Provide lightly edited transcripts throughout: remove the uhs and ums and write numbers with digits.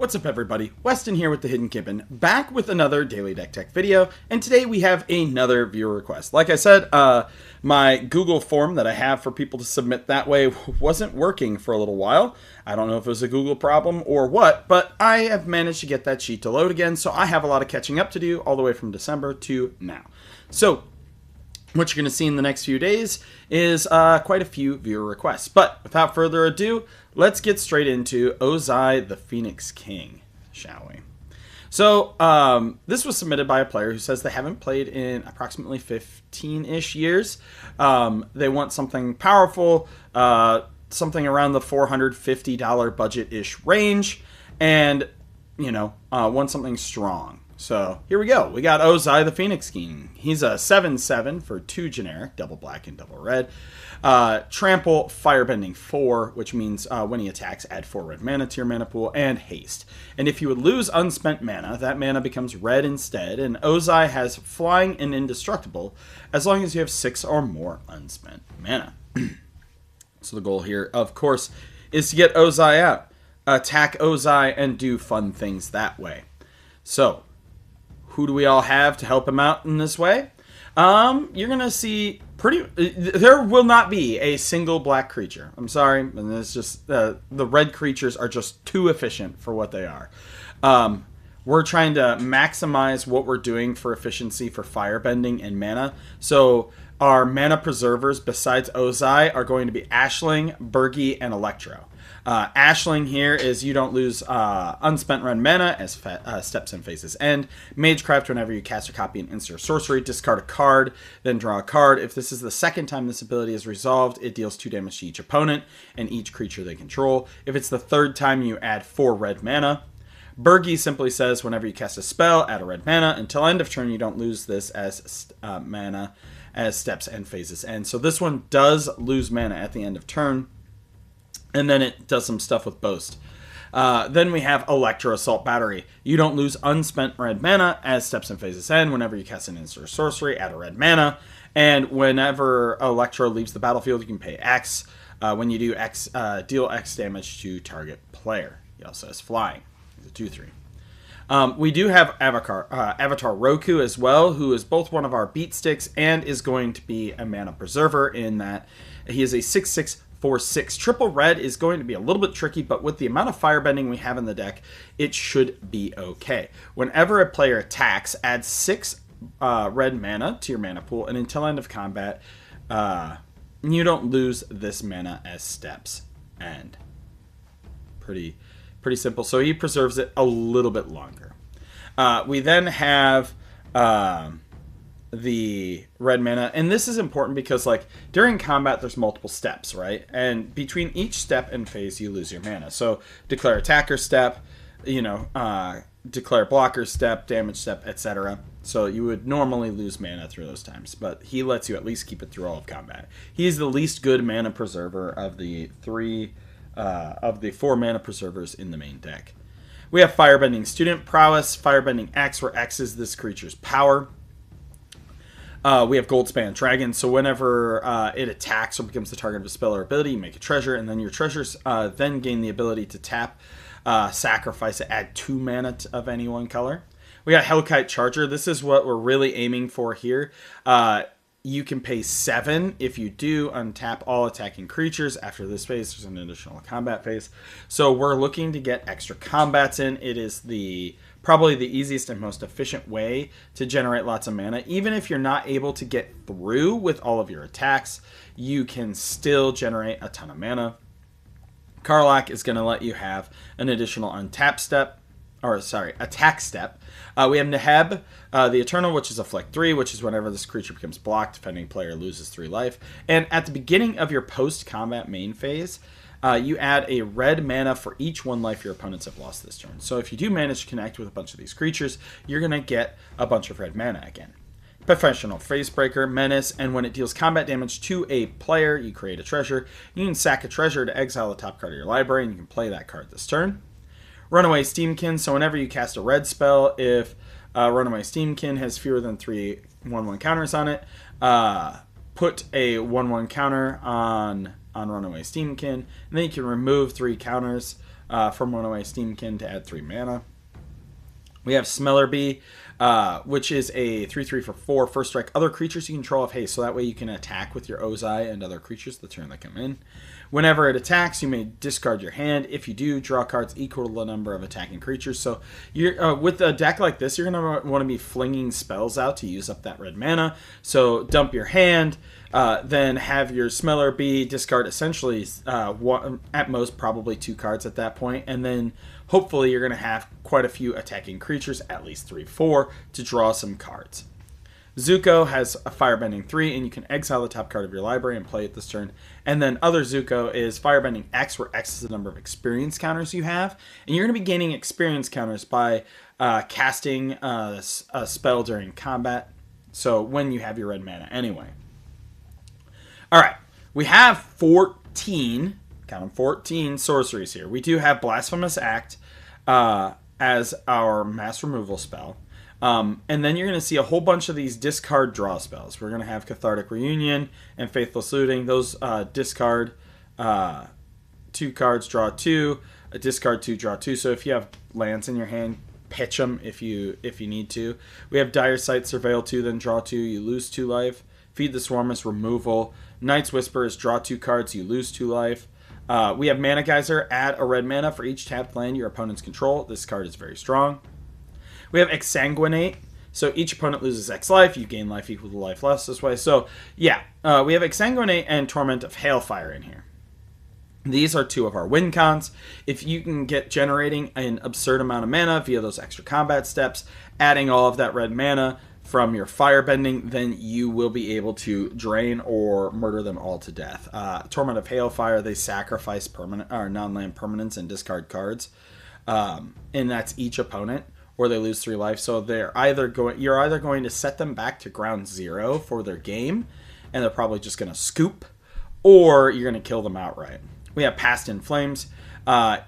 What's up everybody, Weston here with the Hidden Kippen, back with another Daily Deck Tech video, and today we have another viewer request. Like I said, my Google form that I have for people to submit that way wasn't working for a little while. I don't know if it was a Google problem or what, but I have managed to get that sheet to load again, so I have a lot of catching up to do all the way from December to now. So, what you're going to see in the next few days is quite a few viewer requests. But without further ado, let's get straight into Ozai the Phoenix King, shall we? So this was submitted by a player who says they haven't played in approximately 15-ish years. They want something powerful, something around the $450 budget-ish range, and, you know, want something strong. So here we go. We got Ozai the Phoenix King. He's a 7/7 for 2 generic, double black and double red. Trample, Firebending 4, which means when he attacks, add 4 red mana to your mana pool, and haste. And if you would lose unspent mana, that mana becomes red instead, and Ozai has flying and indestructible as long as you have 6 or more unspent mana. So the goal here, of course, is to get Ozai out, attack Ozai, and do fun things that way. So, who do we all have to help him out in this way? You're going to see there will not be a single black creature. I'm sorry, and it's just, the red creatures are just too efficient for what they are. We're trying to maximize what we're doing for efficiency for firebending and mana. So, our mana preservers besides Ozai are going to be Ashling, Burgi, and Electro. Ashling here is you don't lose unspent red mana as steps and phases end. Magecraft, whenever you cast or copy an instant or sorcery, discard a card, then draw a card. If this is the second time this ability is resolved, it deals 2 damage to each opponent and each creature they control. If it's the third time, you add 4 red mana. Burgi simply says whenever you cast a spell, add a red mana. Until end of turn, you don't lose this as mana as steps and phases end. So this one does lose mana at the end of turn. And then it does some stuff with Boast. Then we have Electro Assault Battery. You don't lose unspent red mana as steps and phases end. Whenever you cast an instant or sorcery, add a red mana. And whenever Electro leaves the battlefield, you can pay X. When you do X, deal X damage to target player. He also has Flying. He's a 2/3. We do have Avatar Roku as well, who is both one of our beat sticks and is going to be a mana preserver in that he is a 6/6 4/6. Triple red is going to be a little bit tricky, but with the amount of firebending we have in the deck, it should be okay. Whenever a player attacks, add 6 red mana to your mana pool, and until end of combat, you don't lose this mana as steps end. Pretty simple. So he preserves it a little bit longer. We then have the red mana, and this is important because, like, during combat there's multiple steps, right? And between each step and phase you lose your mana. So declare attacker step, you know, declare blocker step, damage step, etc. So you would normally lose mana through those times, but he lets you at least keep it through all of combat. He's the least good mana preserver of the 4 mana preservers in the main deck. We have Firebending Student Prowess, Firebending X, where X is this creature's power. We have Goldspan Dragon, so whenever it attacks or becomes the target of a spell or ability, you make a treasure, and then your treasures then gain the ability to tap, sacrifice it, add 2 mana of any one color. We got Hellkite Charger. This is what we're really aiming for here. You can pay 7 if you do untap all attacking creatures. After this phase, there's an additional combat phase. So we're looking to get extra combats in. It is probably the easiest and most efficient way to generate lots of mana. Even if you're not able to get through with all of your attacks, you can still generate a ton of mana. Karlach is going to let you have an additional attack step. We have Neheb, the Eternal, which is a Flick 3, which is whenever this creature becomes blocked, defending player loses 3 life. And at the beginning of your post-combat main phase, you add a red mana for each 1 life your opponents have lost this turn. So if you do manage to connect with a bunch of these creatures, you're going to get a bunch of red mana again. Professional Facebreaker, Menace, and when it deals combat damage to a player, you create a treasure. You can sack a treasure to exile the top card of your library, and you can play that card this turn. Runaway Steamkin, so whenever you cast a red spell, if Runaway Steamkin has fewer than 3 1/1 counters on it, put a 1/1 counter on Runaway Steamkin, and then you can remove 3 counters from Runaway Steamkin to add 3 mana. We have Smeller Bee, which is a 3/3 for 4. First strike, other creatures you control have haste, so that way you can attack with your Ozai and other creatures the turn they come in. Whenever it attacks, you may discard your hand. If you do, draw cards equal to the number of attacking creatures. So you're with a deck like this, you're going to want to be flinging spells out to use up that red mana. So dump your hand, then have your Smeller Bee, discard essentially one, at most probably 2 cards at that point, and then hopefully you're going to have quite a few attacking creatures, at least 3-4, to draw some cards. Zuko has a Firebending 3, and you can exile the top card of your library and play it this turn. And then other Zuko is Firebending X, where X is the number of experience counters you have. And you're going to be gaining experience counters by casting a spell during combat, so when you have your red mana anyway. Alright, we have 14, count them, 14 sorceries here. We do have Blasphemous Act as our mass removal spell. And then you're going to see a whole bunch of these discard draw spells. We're going to have Cathartic Reunion and Faithless Looting. Those discard 2 cards, draw 2. Discard 2, draw 2. So if you have lands in your hand, pitch them if you need to. We have Dire Sight, Surveil 2, then draw 2. You lose 2 life. Feed the Swarm is removal. Night's Whisper is draw 2 cards. You lose 2 life. We have Mana Geyser. Add a red mana for each tapped land your opponents control. This card is very strong. We have Exsanguinate. So each opponent loses X life. You gain life equal to life less this way. So yeah, we have Exsanguinate and Torment of Hailfire in here. These are 2 of our win cons. If you can get generating an absurd amount of mana via those extra combat steps, adding all of that red mana from your Firebending, then you will be able to drain or murder them all to death. Torment of Hailfire, they sacrifice permanent or non-land permanents and discard cards, and that's each opponent, or they lose 3 life. So you're either going to set them back to ground 0 for their game, and they're probably just going to scoop, or you're going to kill them outright. We have Past in Flames.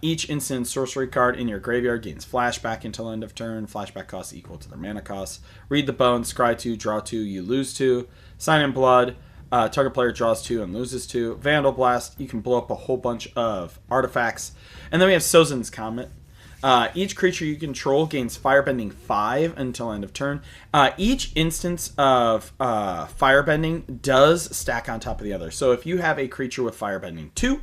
Each instant sorcery card in your graveyard gains flashback until end of turn. Flashback costs equal to their mana costs. Read the Bone, scry 2, draw 2, you lose 2. Sign in Blood. Target player draws 2 and loses 2. Vandal Blast. You can blow up a whole bunch of artifacts. And then we have Sozin's Comet. Each creature you control gains Firebending 5 until end of turn. Each instance of Firebending does stack on top of the other. So if you have a creature with Firebending 2,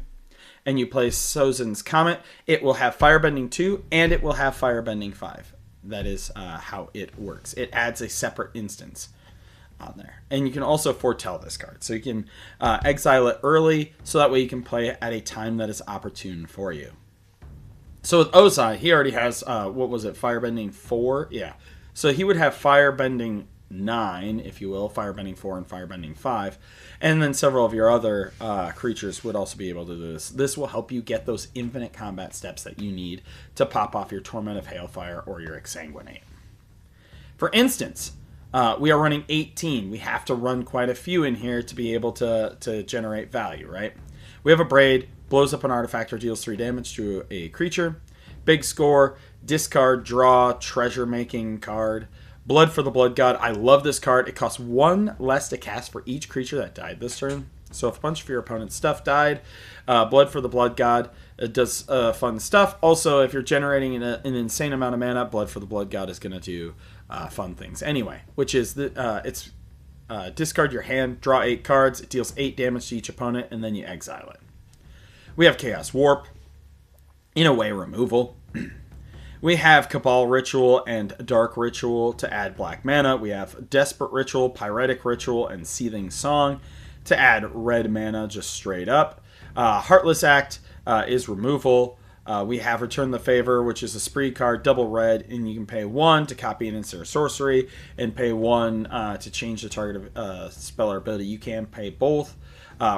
and you play Sozin's Comet, it will have Firebending 2, and it will have Firebending 5. That is how it works. It adds a separate instance on there. And you can also foretell this card. So you can exile it early, so that way you can play it at a time that is opportune for you. So with Ozai, he already has, what was it, Firebending 4? Yeah. So he would have Firebending 9, if you will, Firebending 4 and Firebending 5. And then several of your other creatures would also be able to do this. This will help you get those infinite combat steps that you need to pop off your Torment of Hailfire or your Exsanguinate. For instance, we are running 18. We have to run quite a few in here to be able to generate value, right? We have a Braid, blows up an artifact or deals 3 damage to a creature. Big score, discard, draw, treasure-making card. Blood for the Blood God. I love this card. It costs 1 less to cast for each creature that died this turn. So if a bunch of your opponent's stuff died, Blood for the Blood God does fun stuff. Also, if you're generating an insane amount of mana, Blood for the Blood God is going to do fun things anyway. Which is, discard your hand, draw 8 cards. It deals 8 damage to each opponent, and then you exile it. We have Chaos Warp. In a way, removal. We have Cabal Ritual and Dark Ritual to add black mana. We have Desperate Ritual, Pyretic Ritual, and Seething Song to add red mana just straight up. Heartless Act is removal. We have Return the Favor, which is a spree card, double red, and you can pay 1 to copy an instant or sorcery, and pay 1 to change the target of spell or ability. You can pay both.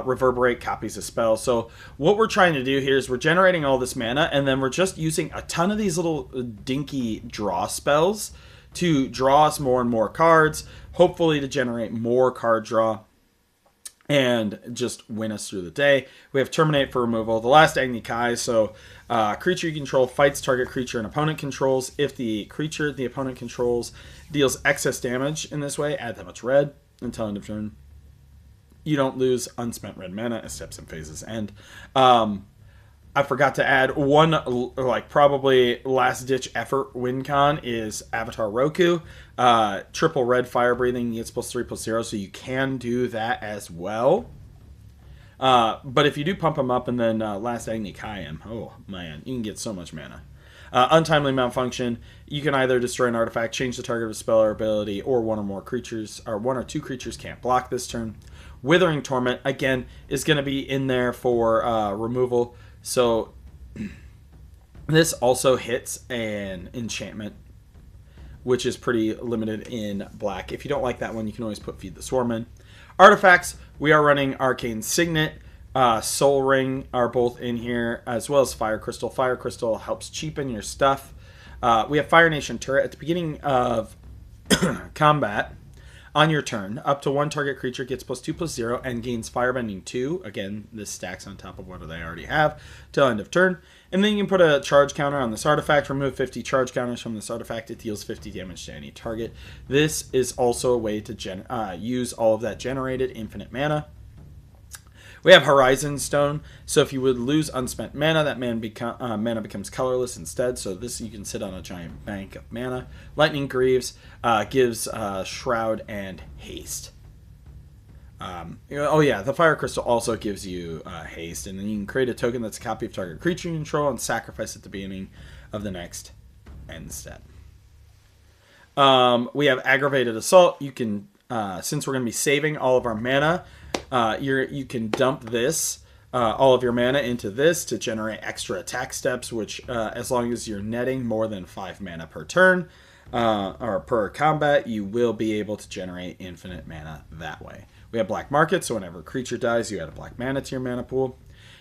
Reverberate copies a spell. So what we're trying to do here is we're generating all this mana, and then we're just using a ton of these little dinky draw spells to draw us more and more cards, hopefully to generate more card draw and just win us through the day. We have Terminate for removal. The last Agni Kai, so creature you control fights target creature an opponent controls. If the creature the opponent controls deals excess damage in this way, add that much red until end of turn. You don't lose unspent red mana as steps and phases end. I forgot to add one, like, probably last-ditch effort win con is Avatar Roku. Triple red fire breathing gets +3/+0, so you can do that as well. But if you do pump them up and then Last Agni Kayam, oh man, you can get so much mana. Untimely malfunction, you can either destroy an artifact, change the target of a spell or ability, or one or two creatures can't block this turn. Withering Torment, again, is going to be in there for removal. So this also hits an enchantment, which is pretty limited in black. If you don't like that one, you can always put Feed the Swarm in. Artifacts, we are running Arcane Signet. Soul Ring are both in here, as well as Fire Crystal. Fire Crystal helps cheapen your stuff. We have Fire Nation Turret. At the beginning of combat, on your turn, up to one target creature gets +2/+0 and gains Firebending 2. Again, this stacks on top of what they already have till end of turn. And then you can put a charge counter on this artifact. Remove 50 charge counters from this artifact. It deals 50 damage to any target. This is also a way to use all of that generated infinite mana. We have Horizon Stone, so if you would lose unspent mana, that mana becomes colorless instead, so this you can sit on a giant bank of mana. Lightning Greaves gives Shroud and Haste. Oh yeah, the Fire Crystal also gives you Haste, and then you can create a token that's a copy of target creature you control and sacrifice at the beginning of the next end step. We have Aggravated Assault. You can, since we're going to be saving all of our mana, you can dump this, all of your mana into this to generate extra attack steps, which as long as you're netting more than 5 mana per turn or per combat, you will be able to generate infinite mana that way. We have Black Market, so whenever a creature dies, you add a black mana to your mana pool.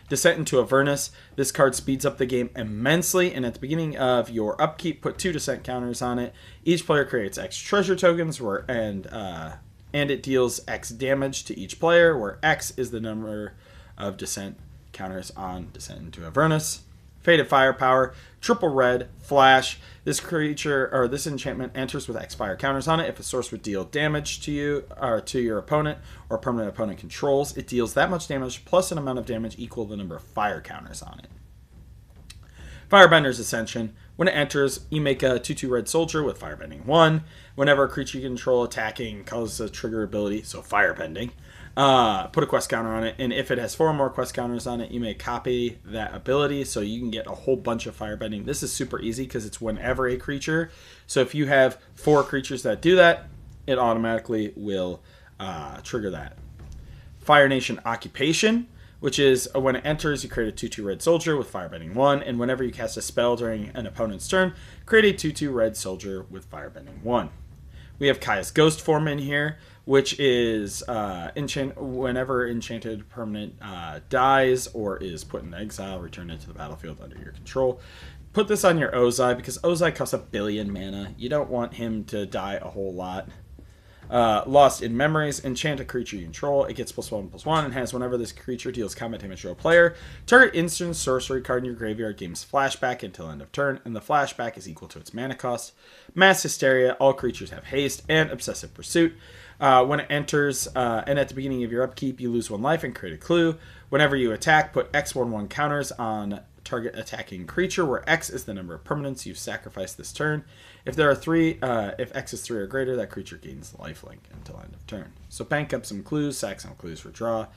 Descent into Avernus. This card speeds up the game immensely, and at the beginning of your upkeep, put 2 Descent counters on it. Each player creates X treasure tokens, and it deals X damage to each player, where X is the number of Descent counters on Descent into Avernus. Faded Firepower, triple red, flash. This creature, or this enchantment, enters with X fire counters on it. If a source would deal damage to you, or to your opponent, or permanent opponent controls, it deals that much damage plus an amount of damage equal to the number of fire counters on it. Firebender's Ascension. When it enters, you make a 2/2 red soldier with Firebending 1. Whenever a creature you control attacking causes a trigger ability, so Firebending, put a quest counter on it, and if it has 4 more quest counters on it, you may copy that ability, so you can get a whole bunch of Firebending. This is super easy because it's whenever a creature, so if you have 4 creatures that do that, it automatically will trigger that. Fire Nation Occupation, which is when it enters, you create a 2/2 red soldier with Firebending 1, and whenever you cast a spell during an opponent's turn, create a 2/2 red soldier with Firebending 1. We have Kaya's Ghost Form in here, which is whenever enchanted permanent dies or is put in exile, return it to the battlefield under your control. Put this on your Ozai, because Ozai costs 1 billion mana. You don't want him to die a whole lot. Lost in Memories, enchant a creature you control. It gets +1/+1 and has whenever this creature deals combat damage to a player. Target instant sorcery card in your graveyard gains flashback until end of turn, and the flashback is equal to its mana cost. Mass Hysteria, all creatures have haste, and Obsessive Pursuit. When it enters, and at the beginning of your upkeep, you lose 1 life and create a clue. Whenever you attack, put X/1/1 counters on target attacking creature, where X is the number of permanents you've sacrificed this turn. If there are 3, if X is 3 or greater, that creature gains lifelink until end of turn. So bank up some clues, sack some clues for draw.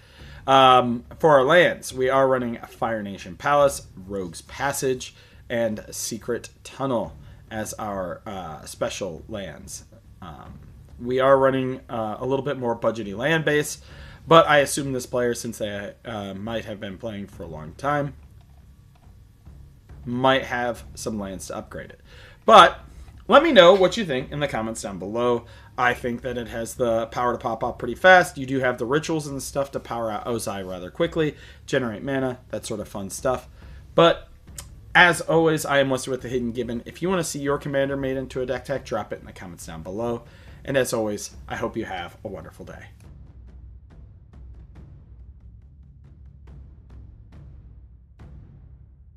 For our lands, we are running a Fire Nation Palace, Rogue's Passage, and Secret Tunnel as our special lands. We are running a little bit more budgety land base, but I assume this player, since they might have been playing for a long time, might have some lands to upgrade it. But let me know what you think in the comments down below. I think that it has the power to pop up pretty fast. You do have the rituals and stuff to power out Ozai rather quickly, generate mana, that sort of fun stuff. But as always, I am listed with the Hidden Gibbon. If you want to see your commander made into a deck tech, drop it in the comments down below. And as always, I hope you have a wonderful day.